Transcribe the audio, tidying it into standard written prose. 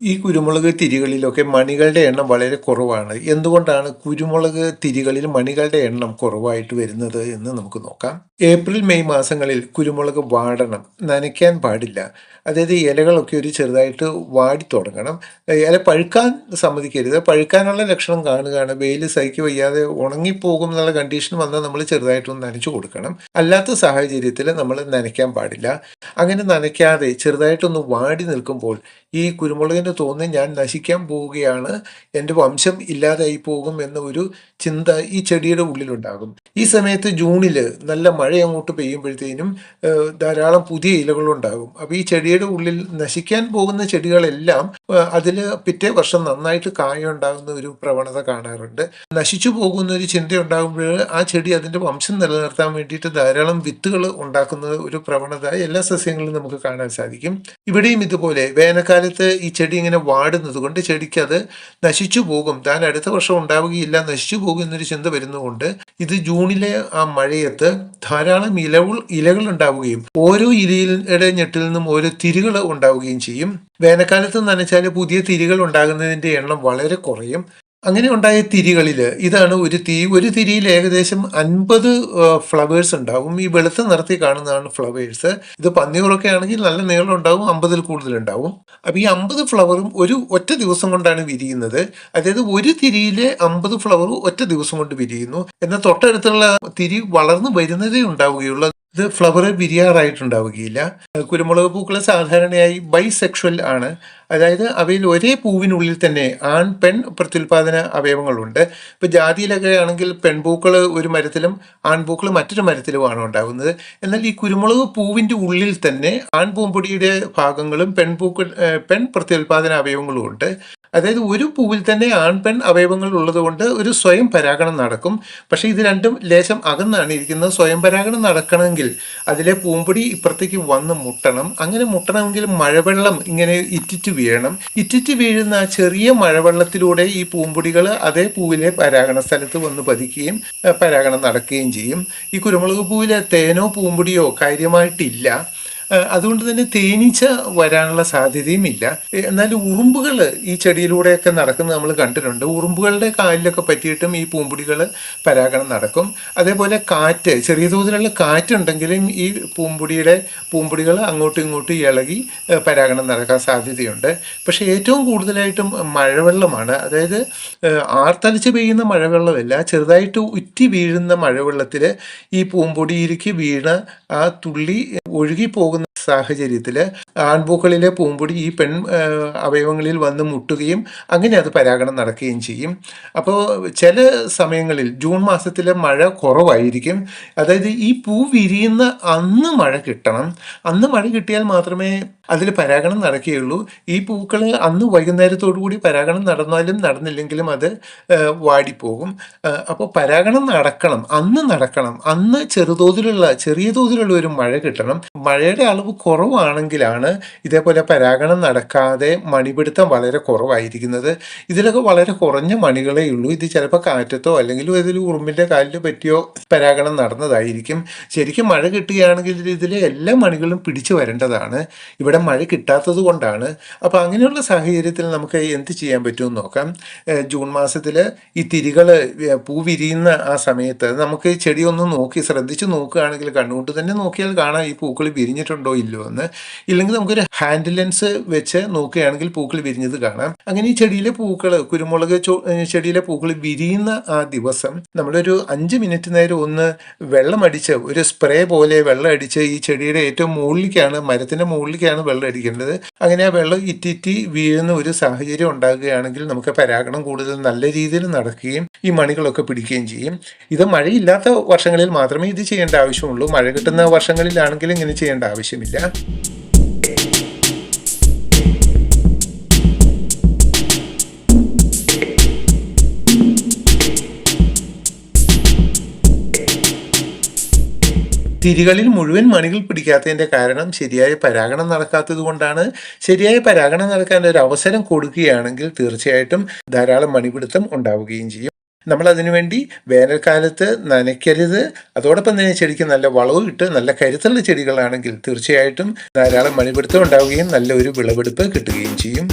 ഈ കുരുമുളക് തിരികളിലൊക്കെ മണികളുടെ എണ്ണം വളരെ കുറവാണ്. എന്തുകൊണ്ടാണ് കുരുമുളക് തിരികളിൽ മണികളുടെ എണ്ണം കുറവായിട്ട് വരുന്നത് എന്ന് നമുക്ക് നോക്കാം. ഏപ്രിൽ മെയ് മാസങ്ങളിൽ കുരുമുളക് വാടണം, നനയ്ക്കാൻ പാടില്ല. അതായത് ഇലകളൊക്കെ ഒരു ചെറുതായിട്ട് വാടി തുടങ്ങണം. ഇല പഴുക്കാൻ സമ്മതിക്കരുത്. പഴുക്കാനുള്ള ലക്ഷണം കാണുകയാണ്, വെയിൽ സഹിക്ക് വയ്യാതെ ഉണങ്ങിപ്പോകും എന്നുള്ള കണ്ടീഷൻ വന്നാൽ നമ്മൾ ചെറുതായിട്ടൊന്ന് നനച്ചു കൊടുക്കണം. അല്ലാത്ത സാഹചര്യത്തിൽ നമ്മൾ നനയ്ക്കാൻ പാടില്ല. അങ്ങനെ നനയ്ക്കാതെ ചെറുതായിട്ടൊന്ന് വാടി നിൽക്കുമ്പോൾ ഈ കുരുമുളകിന് തോന്നി ഞാൻ നശിക്കാൻ പോവുകയാണ്, എൻ്റെ വംശം ഇല്ലാതായി പോകും എന്ന ഒരു ചിന്ത ഈ ചെടിയുടെ ഉള്ളിലുണ്ടാകും. ഈ സമയത്ത് ജൂണിൽ നല്ല മഴ അങ്ങോട്ട് പെയ്യുമ്പോഴത്തേനും ധാരാളം പുതിയ ഇലകളുണ്ടാകും. അപ്പോൾ ഈ ചെടിയുടെ ഉള്ളിൽ നശിക്കാൻ പോകുന്ന ചെടികളെല്ലാം അതിൽ പിറ്റേ വർഷം നന്നായിട്ട് കായ ഉണ്ടാകുന്ന ഒരു പ്രവണത കാണാറുണ്ട്. നശിച്ചു പോകുന്ന ഒരു ചിന്ത ഉണ്ടാകുമ്പോൾ ആ ചെടി അതിൻ്റെ വംശം നിലനിർത്താൻ വേണ്ടിയിട്ട് ധാരാളം വിത്തുകൾ ഉണ്ടാക്കുന്ന ഒരു പ്രവണത എല്ലാ സസ്യങ്ങളിലും നമുക്ക് കാണാൻ സാധിക്കും. ഇവിടെയും ഇതുപോലെ വേനൽക്കാലത്ത് ഈ ചെടി ഇങ്ങനെ വാടുന്നത് കൊണ്ട് ചെടിക്ക് അത് നശിച്ചു പോകും, താൻ അടുത്ത വർഷം ഉണ്ടാവുകയില്ല, നശിച്ചു പോകും എന്നൊരു ചിന്ത വരുന്നതുകൊണ്ട് ഇത് ജൂണിലെ ആ മഴയത്ത് ധാരാളം ഇലകൾ ഉണ്ടാവുകയും ഓരോ ഇലയുടെ ഞെട്ടിൽ നിന്നും ഓരോ തിരികൾ ഉണ്ടാവുകയും ചെയ്യും. വേനൽക്കാലത്ത് നനച്ചാൽ പുതിയ തിരികൾ ഉണ്ടാകുന്നതിൻ്റെ എണ്ണം വളരെ കുറയും. അങ്ങനെ ഉണ്ടായ തിരികളിൽ ഇതാണ് ഒരു തിരിയിൽ ഏകദേശം 50 ഫ്ലവേഴ്സ് ഉണ്ടാവും. ഈ വെളുത്ത നിറത്തിൽ കാണുന്നതാണ് ഫ്ലവേഴ്സ്. ഇത് പന്നിയൂറൊക്കെ ആണെങ്കിൽ നല്ല നീളം ഉണ്ടാവും, 50-ൽ കൂടുതൽ ഉണ്ടാവും. അപ്പോൾ ഈ 50 ഫ്ലവറും ഒരു ഒറ്റ ദിവസം കൊണ്ടാണ് വിരിയുന്നത്. അതായത് ഒരു തിരിയിലെ 50 ഫ്ലവർ ഒറ്റ ദിവസം കൊണ്ട് വിരിയുന്നു. എന്നാൽ തൊട്ടടുത്തുള്ള തിരി വളർന്നു വരുന്നതേ ഉണ്ടാവുകയുള്ളൂ. ഇത് ഫ്ലവർ വിരിയാറായിട്ടുണ്ടാവുകയില്ല. കുരുമുളക് പൂക്കൾ സാധാരണയായി ബൈസെക്ഷൽ ആണ്. അതായത് അവയിൽ ഒരേ പൂവിനുള്ളിൽ തന്നെ ആൺ പെൺ പ്രത്യുൽപാദന അവയവങ്ങളുണ്ട്. ഇപ്പോൾ ജാതിയിലൊക്കെ ആണെങ്കിൽ പെൺപൂക്കൾ ഒരു മരത്തിലും ആൺപൂക്കൾ മറ്റൊരു മരത്തിലുമാണ് ഉണ്ടാകുന്നത്. എന്നാൽ ഈ കുരുമുളക് പൂവിൻ്റെ ഉള്ളിൽ തന്നെ ആൺപൂമ്പൊടിയുടെ ഭാഗങ്ങളും പെൺ പ്രത്യുൽപാദന അവയവങ്ങളും ഉണ്ട്. അതായത് ഒരു പൂവിൽ തന്നെ ആൺ പെൺ അവയവങ്ങൾ ഉള്ളതുകൊണ്ട് ഒരു സ്വയം പരാഗണം നടക്കും. പക്ഷേ ഇത് രണ്ടും ലേശം അകന്നാണ് ഇരിക്കുന്നത്. സ്വയം പരാഗണം നടക്കണമെങ്കിൽ അതിലെ പൂമ്പൊടി ഇപ്പുറത്തേക്ക് വന്ന് മുട്ടണം. അങ്ങനെ മുട്ടണമെങ്കിൽ മഴവെള്ളം ഇങ്ങനെ ഇറ്റിറ്റ് വീഴണം. ഇറ്റിറ്റ് വീഴുന്ന ആ ചെറിയ മഴവെള്ളത്തിലൂടെ ഈ പൂമ്പൊടികൾ അതേ പൂവിലെ പരാഗണ സ്ഥലത്ത് വന്ന് പതിക്കുകയും പരാഗണം നടക്കുകയും ചെയ്യും. ഈ കുരുമുളക് പൂവിലെ തേനോ പൂമ്പൊടിയോ കാര്യമായിട്ടില്ല. അതുകൊണ്ട് തന്നെ തേനീച്ച വരാനുള്ള സാധ്യതയും ഇല്ല. എന്നാൽ ഉറുമ്പുകൾ ഈ ചെടിയിലൂടെയൊക്കെ നടക്കുന്നത് നമ്മൾ കണ്ടിട്ടുണ്ട്. ഉറുമ്പുകളുടെ കാലിലൊക്കെ പറ്റിയിട്ടും ഈ പൂമ്പൊടികൾ പരാഗണം നടക്കും. അതേപോലെ കാറ്റ്, ചെറിയ തോതിലുള്ള കാറ്റുണ്ടെങ്കിലും ഈ പൂമ്പൊടികൾ അങ്ങോട്ടും ഇങ്ങോട്ടും ഇളകി പരാഗണം നടക്കാൻ സാധ്യതയുണ്ട്. പക്ഷേ ഏറ്റവും കൂടുതലായിട്ടും മഴവെള്ളമാണ്. അതായത് ആർത്തലിച്ച് പെയ്യുന്ന മഴവെള്ളമല്ല, ചെറുതായിട്ട് ഉറ്റി വീഴുന്ന മഴവെള്ളത്തിൽ ഈ പൂമ്പൊടിയിലേക്ക് വീണ ആ തുള്ളി ഒഴുകി പോകുന്ന സാഹചര്യത്തിൽ ആൺപൂക്കളിലെ പൂമ്പൊടി ഈ പെൺ അവയവങ്ങളിൽ വന്ന് മുട്ടുകയും അങ്ങനെ അത് പരാഗണം നടക്കുകയും ചെയ്യും. അപ്പോൾ ചില സമയങ്ങളിൽ ജൂൺ മാസത്തിലെ മഴ കുറവായിരിക്കും. അതായത് ഈ പൂ വിരിയുന്ന അന്ന് മഴ കിട്ടണം. അന്ന് മഴ കിട്ടിയാൽ മാത്രമേ അതിൽ പരാഗണം നടക്കുകയുള്ളൂ. ഈ പൂക്കൾ അന്ന് വൈകുന്നേരത്തോടു കൂടി പരാഗണം നടന്നാലും നടന്നില്ലെങ്കിലും അത് വാടിപ്പോകും. അപ്പോൾ പരാഗണം നടക്കണം, അന്ന് ചെറിയ തോതിലുള്ള ഒരു മഴ കിട്ടണം. മഴയുടെ അളവ് കുറവാണെങ്കിലാണ് ഇതേപോലെ പരാഗണം നടക്കാതെ മണിപിടുത്തം വളരെ കുറവായിരിക്കുന്നത്. ഇതിലൊക്കെ വളരെ കുറഞ്ഞ മണികളേ ഉള്ളൂ. ഇത് ചിലപ്പോൾ കാറ്റത്തോ അല്ലെങ്കിൽ ഏതെങ്കിലും ഉറുമ്പിൻ്റെ കാലിൽ പറ്റിയോ പരാഗണം നടന്നതായിരിക്കും. ശരിക്കും മഴ കിട്ടുകയാണെങ്കിൽ ഇതിലെ എല്ലാ മണികളും പിടിച്ചു വരേണ്ടതാണ്. ഇവിടെ മഴ കിട്ടാത്തത് കൊണ്ടാണ്. അപ്പോൾ അങ്ങനെയുള്ള സാഹചര്യത്തിൽ നമുക്ക് എന്ത് ചെയ്യാൻ പറ്റുമെന്ന് നോക്കാം. ജൂൺ മാസത്തിൽ ഈ തിരികൾ പൂ വിരിയുന്ന ആ സമയത്ത് നമുക്ക് ചെടി ഒന്ന് ശ്രദ്ധിച്ച് നോക്കുകയാണെങ്കിൽ കണ്ണുകൊണ്ട് തന്നെ നോക്കിയാൽ കാണാം ഈ പൂക്കൾ വിരിഞ്ഞിട്ടുണ്ടോ ഇല്ലയോ എന്ന്. ഇല്ലെങ്കിൽ നമുക്കൊരു ഹാൻഡ് ലെൻസ് വെച്ച് നോക്കുകയാണെങ്കിൽ പൂക്കൾ വിരിഞ്ഞത് കാണാം. അങ്ങനെ ഈ കുരുമുളക് ചെടിയിലെ പൂക്കൾ വിരിയുന്ന ആ ദിവസം നമ്മളൊരു 5 മിനിറ്റ് നേരം ഒന്ന് വെള്ളമടിച്ച്, ഒരു സ്പ്രേ പോലെ വെള്ളം അടിച്ച് ഈ ചെടിയുടെ ഏറ്റവും മരത്തിൻ്റെ മുകളിലേക്കാണ് വെള്ളം അടിക്കേണ്ടത്. അങ്ങനെ ആ വെള്ളം ഇറ്റിറ്റി വീഴുന്ന ഒരു സാഹചര്യം ഉണ്ടാകുകയാണെങ്കിൽ നമുക്ക് പരാഗണം കൂടുതൽ നല്ല രീതിയിൽ നടക്കുകയും ഈ മണികളൊക്കെ പിടിക്കുകയും ചെയ്യും. ഇത് മഴയില്ലാത്ത വർഷങ്ങളിൽ മാത്രമേ ഇത് ചെയ്യേണ്ട ആവശ്യമുള്ളൂ. മഴ കിട്ടുന്ന വർഷങ്ങളിലാണെങ്കിൽ ഇങ്ങനെ ചെയ്യേണ്ട ആവശ്യമില്ല. തിരികളിൽ മുഴുവൻ മണികൾ പിടിക്കാത്തതിൻ്റെ കാരണം ശരിയായ പരാഗണം നടക്കാത്തത് കൊണ്ടാണ്. ശരിയായ പരാഗണം നടക്കാൻ ഒരു അവസരം കൊടുക്കുകയാണെങ്കിൽ തീർച്ചയായിട്ടും ധാരാളം മണിപിടുത്തം ഉണ്ടാവുകയും ചെയ്യും. നമ്മൾ അതിനുവേണ്ടി വേനൽക്കാലത്ത് നനയ്ക്കരുത്. അതോടൊപ്പം തന്നെ ചെടിക്ക് നല്ല വളവും ഇട്ട് നല്ല കരുത്തുള്ള ചെടികളാണെങ്കിൽ തീർച്ചയായിട്ടും ധാരാളം മണിപിടുത്തം ഉണ്ടാവുകയും നല്ലൊരു വിളവെടുപ്പ് കിട്ടുകയും ചെയ്യും.